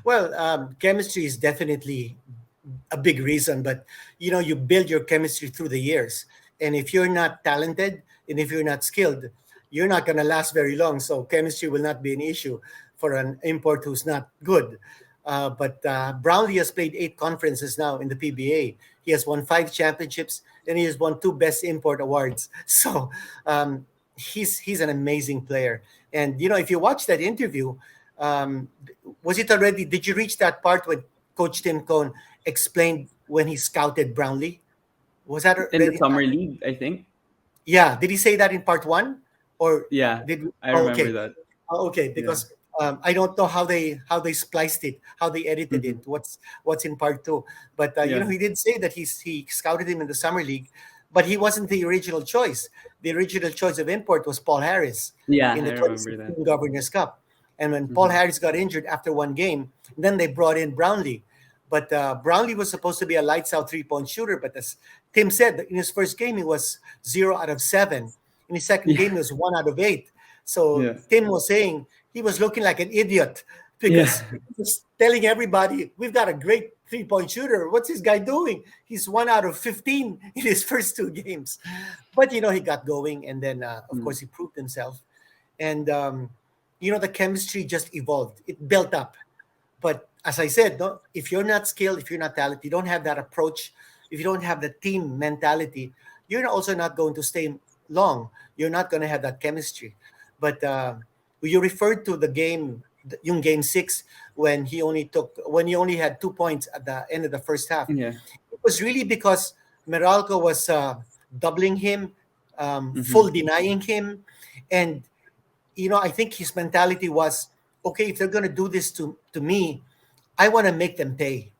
Well, chemistry is definitely a big reason, but you build your chemistry through the years. And if you're not talented and if you're not skilled, you're not going to last very long. So chemistry will not be an issue for an import who's not good. But Brownlee has played 8 conferences now in the PBA. He has won 5 championships and he has won 2 best import awards. So um, he's an amazing player. And if you watch that interview, um, was it already? Did you reach that part when Coach Tim Cohn explained when he scouted Brownlee? Was that In the already? summer league, I think. Yeah. Did he say that in part one, or Yeah, did? I Oh, remember okay. that. Oh, okay. Yeah. Because I don't know how they spliced it, how they edited Hmm. it. What's in part two? But Yeah. he did say that he scouted him in the summer league, but he wasn't the original choice. The original choice of import was Paul Harris Yeah, in the I remember that. 2016 Governors Cup. And when Paul Hmm. Harris got injured after one game, then they brought in Brownlee. But Brownlee was supposed to be a lights out 3-point shooter. But as Tim said, in his first game, he was 0 out of 7. In his second Yeah. game, he was 1 out of 8. So Yeah. Tim was saying he was looking like an idiot Yeah. because he was telling everybody, we've got a great 3-point shooter. What's this guy doing? He's 1 out of 15 in his first 2 games. But he got going. And then, of Mm. course, he proved himself. And the chemistry just evolved. It built up. But as I said, no, if you're not skilled, if you're not talented, you don't have that approach, if you don't have the team mentality, you're also not going to stay long. You're not going to have that chemistry. But you referred to the game, yung game 6, when he only had 2 points at the end of the first half. Yeah. It was really because Meralco was doubling him, Hmm. full denying him, and I think his mentality was, okay, if they're going to do this to me, I want to make them pay.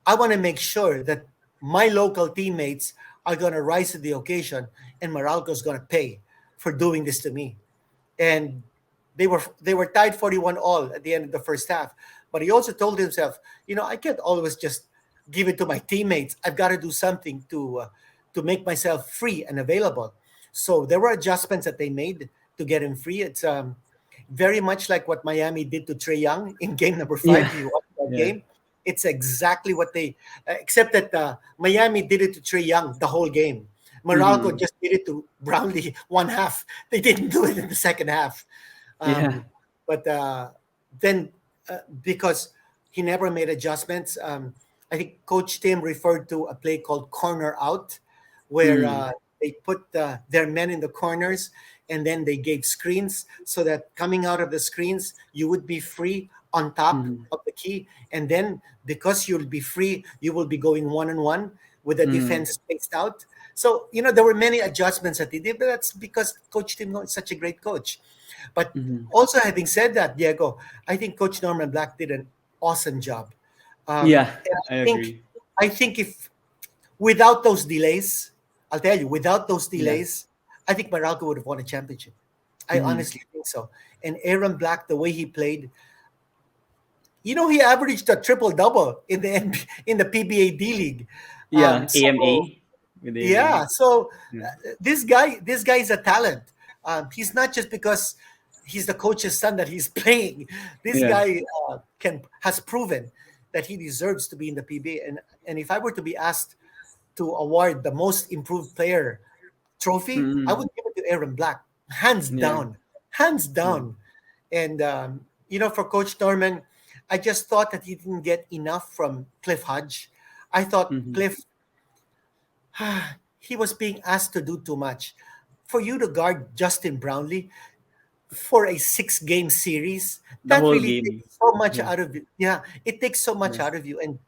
I want to make sure that my local teammates are going to rise to the occasion and Moralco's going to pay for doing this to me. And they were tied 41 all at the end of the first half. But he also told himself, I can't always just give it to my teammates. I've got to do something to make myself free and available. So there were adjustments that they made to get him free. It's very much like what Miami did to Trey Young in game number Yeah. 5. You watch that Yeah. game. It's exactly what except that Miami did it to Trey Young the whole game. Morocco Hmm. just did it to Brownlee one half. They didn't do it in the second half. Yeah. But then, because he never made adjustments, I think Coach Tim referred to a play called corner out, where Hmm. they put their men in the corners and then they gave screens so that coming out of the screens, you would be free on top Hmm. of the key. And then because you'll be free, you will be going one on one with the Hmm. defense spaced out. So, there were many adjustments that he did, but that's because Coach Tim is such a great coach. But Hmm. also, having said that, Diego, I think Coach Norman Black did an awesome job. Yeah, And I I think, agree. I think if without those delays, I'll tell you, without those Yeah. delays, I think Baralco would have won a championship. I Hmm. honestly think so. And Aaron Black, the way he played, he averaged a triple double in the in the PBA D League. Yeah. So AMA with AMA. yeah, so Yeah. this guy is a talent. He's not just because he's the coach's son that he's playing. This Yeah. guy can has proven that he deserves to be in the PBA. And if I were to be asked to award the most improved player trophy, I Hmm. would give it to Aaron Black, hands Yeah. down, hands Yeah. down. And for Coach Norman, I just thought that he didn't get enough from Cliff Hodge. I thought Hmm. Cliff, he was being asked to do too much. For you to guard Justin Brownlee for a 6-game series, The that whole really takes game. so much Yeah. out of you. Yeah, it takes so much Yeah. out of you. And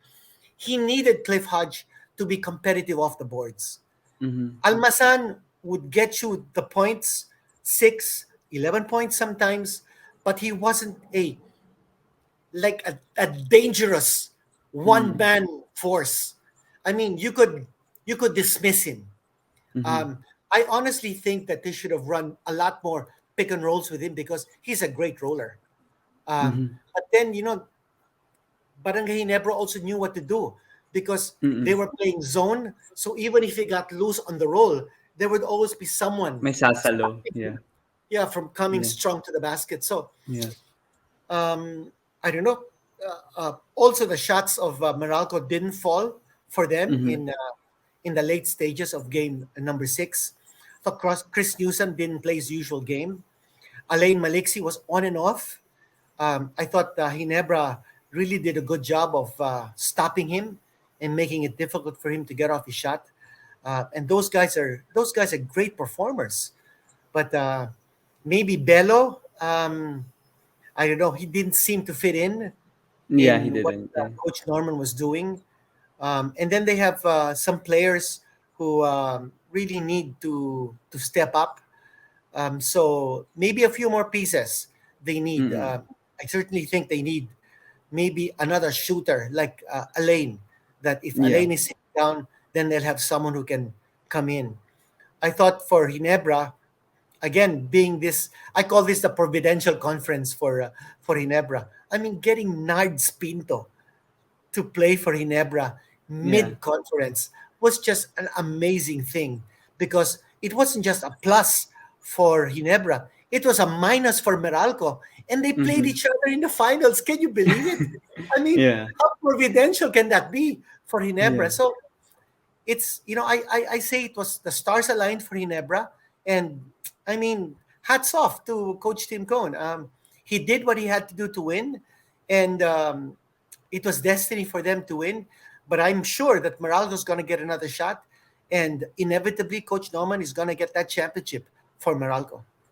he needed Cliff Hodge to be competitive off the boards. Hmm. Almasan would get you the points, 6, 11 points sometimes, but he wasn't a dangerous one Hmm. man force. I mean, you could dismiss him. Hmm. Um, I honestly think that they should have run a lot more pick and rolls with him because he's a great roller. Hmm. But then Barangay Ginebra also knew what to do because they Hmm. were playing zone. So even if he got loose on the roll, there would always be someone May sasalo. stopping Yeah. him, yeah, from coming Yeah. strong to the basket. So Yeah. I don't know. also the shots of Meralco didn't fall for them Mhm. in the late stages of game number 6. So Chris Newsom didn't play his usual game. Alain Maliksi was on and off. I thought Ginebra really did a good job of stopping him and making it difficult for him to get off his shot. And those guys are great performers. But maybe Bello, I don't know, he didn't seem to fit Yeah, he in what didn't. Yeah. Coach Norman was doing. And then they have some players who really need to step up. So maybe a few more pieces they need. Mm-mm. I certainly think they need maybe another shooter like Alain. That if Yeah. Alain is sitting down, then they'll have someone who can come in. I thought for Ginebra, again, being this, I call this the providential conference for Ginebra. I mean, getting Nards Pinto to play for Ginebra Yeah. mid-conference was just an amazing thing because it wasn't just a plus for Ginebra, it was a minus for Meralco, and they played Mhm. each other in the finals. Can you believe it? I mean, Yeah. how providential can that be for Yeah. Ginebra? So it's, I say it was the stars aligned for Ginebra, and I mean, hats off to Coach Tim Cohn. He did what he had to do to win, and it was destiny for them to win. But I'm sure that Meralco's going to get another shot, and inevitably, Coach Norman is going to get that championship for Meralco.